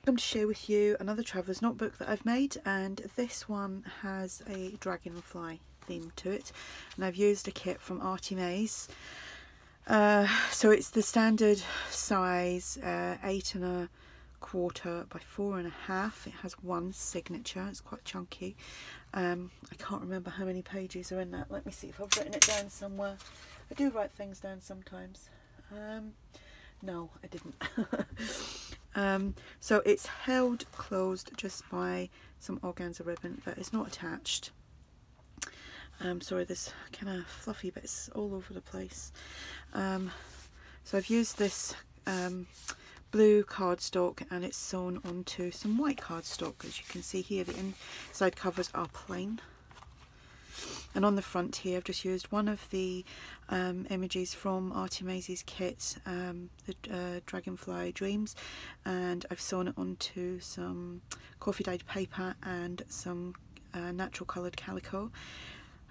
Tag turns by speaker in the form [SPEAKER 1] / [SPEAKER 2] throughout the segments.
[SPEAKER 1] I'm to share with you another traveller's notebook that I've made, and this one has a dragonfly theme to it, and I've used a kit from ARTYmaze. So it's the standard size, 8 1/4 by 4 1/2. It has one signature. It's quite chunky. I can't remember how many pages are in that. Let me see if I've written it down somewhere. I do write things down sometimes. No, I didn't. So it's held closed just by some organza ribbon that is not attached. Sorry, there's kind of fluffy bits all over the place. So I've used this blue cardstock, and it's sewn onto some white cardstock. As you can see here, the inside covers are plain. And on the front here, I've just used one of the images from ARTYmaze's kit, the Dragonfly Dreams, and I've sewn it onto some coffee dyed paper and some natural coloured calico.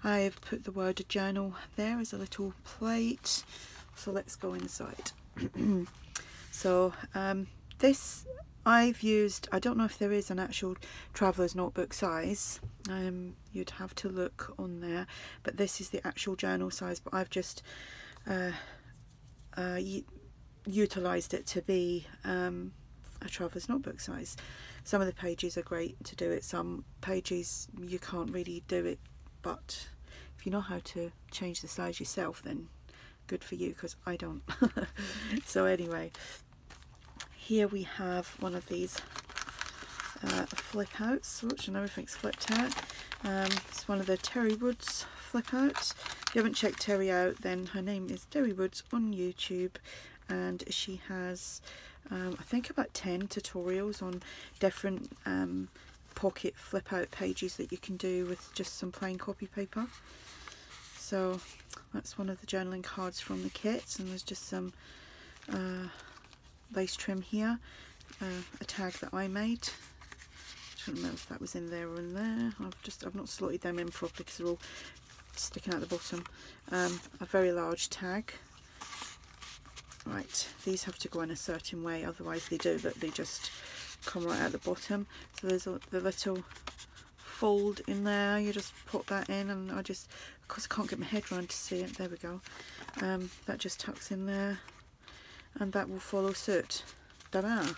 [SPEAKER 1] I've put the word journal there as a little plate, so let's go inside. So this I've used, I don't know if there is an actual traveller's notebook size, you'd have to look on there, but this is the actual journal size, but I've just utilised it to be a traveller's notebook size. Some of the pages are great to do it, some pages you can't really do it, but if you know how to change the size yourself, then good for you, because I don't. So anyway, here we have one of these flip outs, which and everything's flipped out. It's one of the Terry Woods flip outs. If you haven't checked Terry out, then her name is Terry Woods on YouTube, and she has I think about 10 tutorials on different pocket flip out pages that you can do with just some plain copy paper. So that's one of the journaling cards from the kit, and there's just some lace trim here, a tag that I made. I don't remember if that was in there or in there. I've not slotted them in properly because they're all sticking out the bottom. A very large tag. Right, these have to go in a certain way, otherwise they do, but they just come right out the bottom. So there's the little fold in there, you just put that in, and I just, because I can't get my head around to see it, there we go. That just tucks in there, and that will follow suit. Ta-da!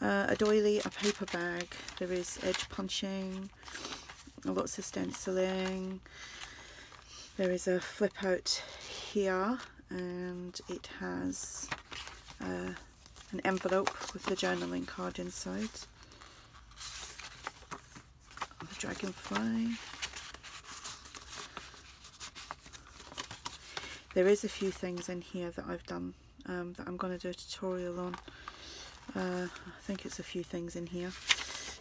[SPEAKER 1] A doily, a paper bag, there is edge punching, lots of stenciling, there is a flip out here, and it has an envelope with the journaling card inside. The dragonfly. There is a few things in here that I've done that I'm going to do a tutorial on. I think it's a few things in here.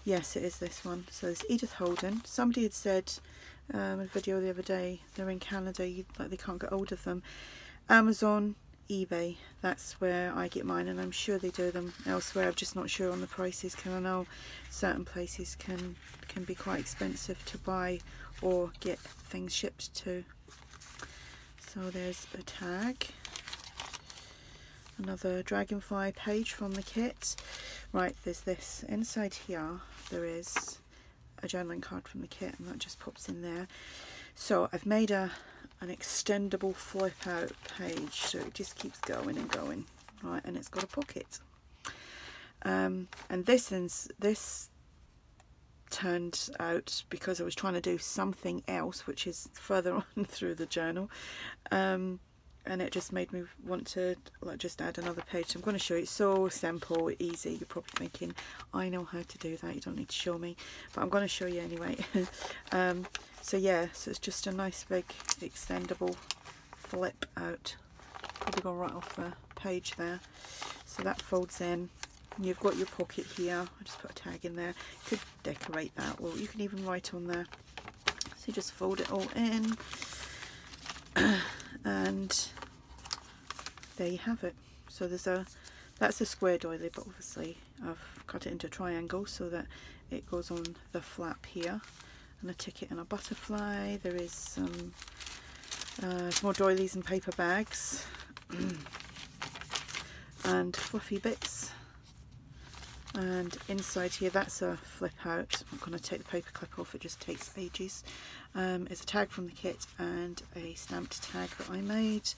[SPEAKER 1] Yes, it is this one. So it's Edith Holden. Somebody had said in a video the other day, they're in Canada, like they can't get hold of them. Amazon, eBay, that's where I get mine, and I'm sure they do them elsewhere. I'm just not sure on the prices, because I know certain places can be quite expensive to buy or get things shipped to. So there's a tag, another dragonfly page from the kit. Right, there's this inside here, there is a journaling card from the kit, and that just pops in there. So I've made an extendable flip out page, so it just keeps going and going, right, and it's got a pocket. And this turned out because I was trying to do something else, which is further on through the journal, and it just made me want to like just add another page. So I'm going to show you. It's so simple, easy. You're probably thinking, I know how to do that, you don't need to show me, but I'm going to show you anyway. So yeah, so it's just a nice big extendable flip out. Probably go right off the page there. So that folds in. You've got your pocket here. I just put a tag in there. You could decorate that, or you can even write on there. So you just fold it all in, and there you have it. So that's a square doily, but obviously I've cut it into a triangle so that it goes on the flap here. And a ticket and a butterfly. There is some more doilies and paper bags and fluffy bits. And inside here, that's a flip out. I'm going to take the paper clip off, it just takes ages. It's a tag from the kit and a stamped tag that I made.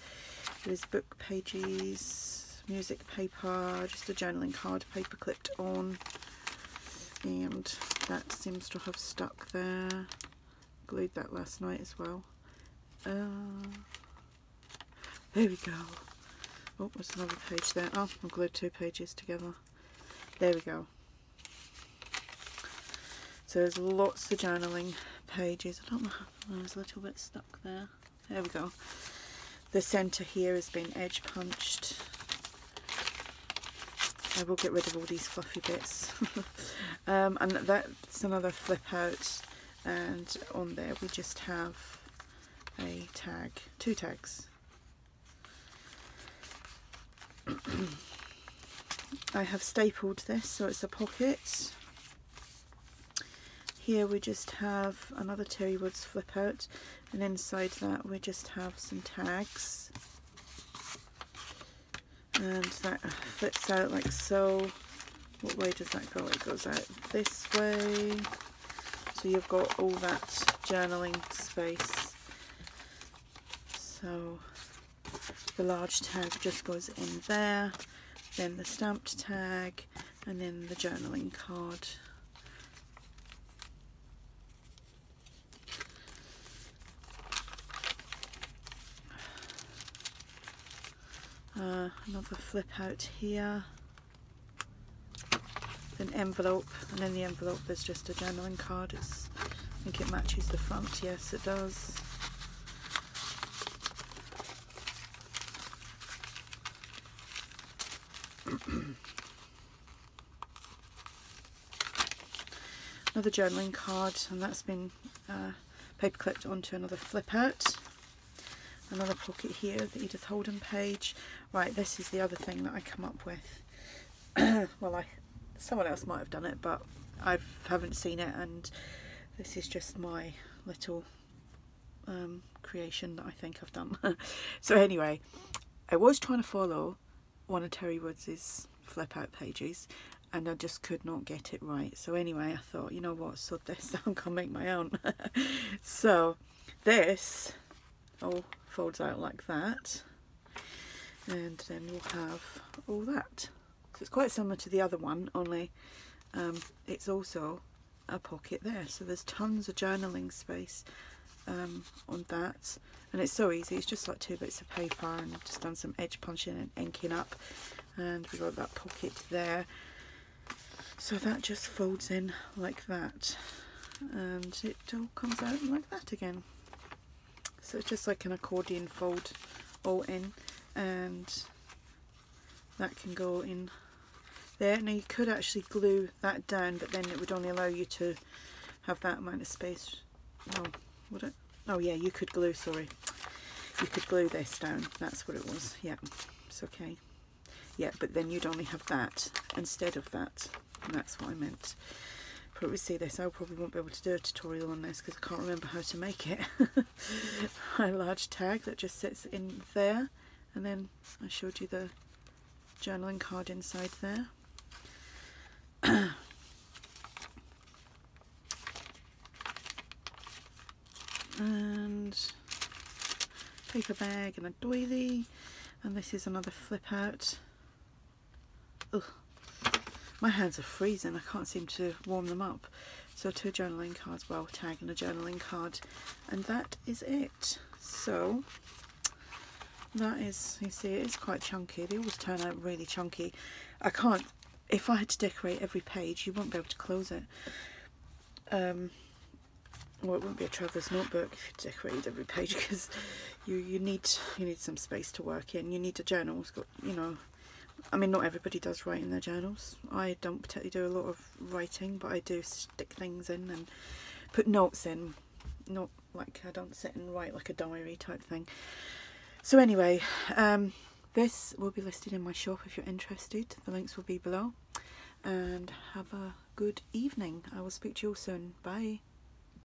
[SPEAKER 1] There's book pages, music paper, just a journaling card paper clipped on, and that seems to have stuck there. Glued that last night as well. There we go. Oh, there's another page there. Oh, I've glued 2 pages together. There we go. So there's lots of journaling pages. I don't know, there's a little bit stuck there. There we go. The centre here has been edge punched. I will get rid of all these fluffy bits. And that's another flip out, and on there we just have a tag, 2 tags. I have stapled this so it's a pocket. Here we just have another Terry Woods flip out, and inside that we just have some tags, and that flips out like so. What way does that go? It goes out this way, so you've got all that journaling space. So the large tag just goes in there, then the stamped tag, and then the journaling card. Another flip out here, an envelope, and in the envelope there's just a journaling card. I think it matches the front, yes it does. Another journaling card, and that's been paper clipped onto another flip out. Another pocket here, the Edith Holden page. Right, this is the other thing that I come up with. Well, someone else might have done it, but I haven't seen it, and this is just my little creation that I think I've done. So anyway, I was trying to follow one of Terry Woods' flip out pages, and I just could not get it right. So anyway, I thought, you know what, sod this, I'm gonna make my own. So this all folds out like that, and then we'll have all that. So it's quite similar to the other one, only it's also a pocket there, so there's tons of journaling space on that, and it's so easy. It's just like 2 bits of paper and just done some edge punching and inking up, and we've got that pocket there. So that just folds in like that, and it all comes out like that again. So it's just like an accordion fold all in, and that can go in there. Now you could actually glue that down, but then it would only allow you to have that amount of space. No, would it? Oh yeah, you could glue, sorry. You could glue this down, that's what it was. Yeah, it's okay. Yeah, but then you'd only have that instead of that, and that's what I meant. Probably see this, I probably won't be able to do a tutorial on this because I can't remember how to make it. My large tag that just sits in there, and then I showed you the journaling card inside there. And paper bag and a doily, and this is another flip out. Ugh. My hands are freezing, I can't seem to warm them up. So 2 journaling cards, well, tag and a journaling card, and that is it. So that is, you see, it is quite chunky. They always turn out really chunky. I can't, if I had to decorate every page, you won't be able to close it. Well, it wouldn't be a traveller's notebook if you decorated every page, because you need some space to work in. You need a journal. It's got, you know, I mean, not everybody does write in their journals. I don't particularly do a lot of writing, but I do stick things in and put notes in. Not like, I don't sit and write like a diary type thing. So anyway, this will be listed in my shop if you're interested. The links will be below. And have a good evening. I will speak to you all soon. Bye.